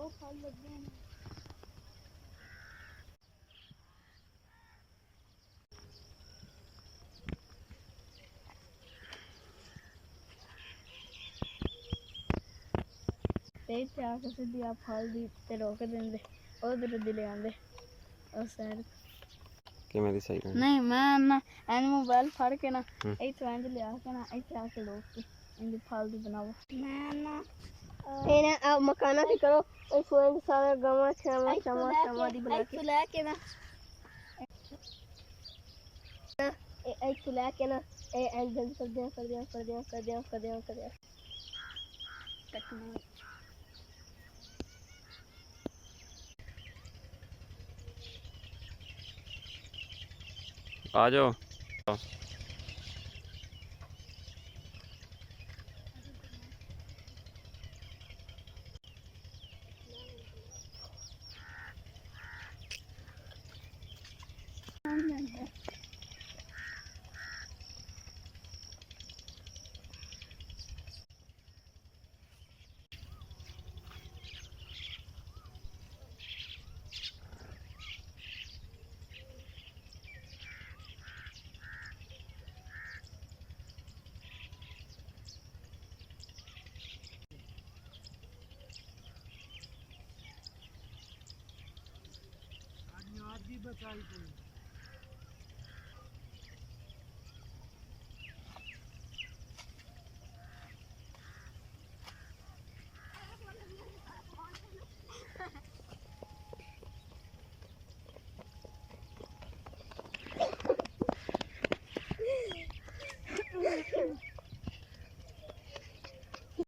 दो फल लगे हैं। ते आके सीधी आप फल दी ते रोक देंदे उधर दी ले आंदे उस साइड किवें दी सही नहीं मैं ना एन मोबाइल फड़ के ना इथे इंज ले आके ना इथे आके रोक के इंज फल दी बनाओ मैं ना इन्हें अब मकाना की करो इस वन सारा गवा छमा छमा छमा दी बना के लेके ना एक लेके ना ए एंजल कर दिया कर दिया कर दिया कर दिया कर दिया कर दिया टेक्नोलॉजी आ जाओ। आज भी बचाई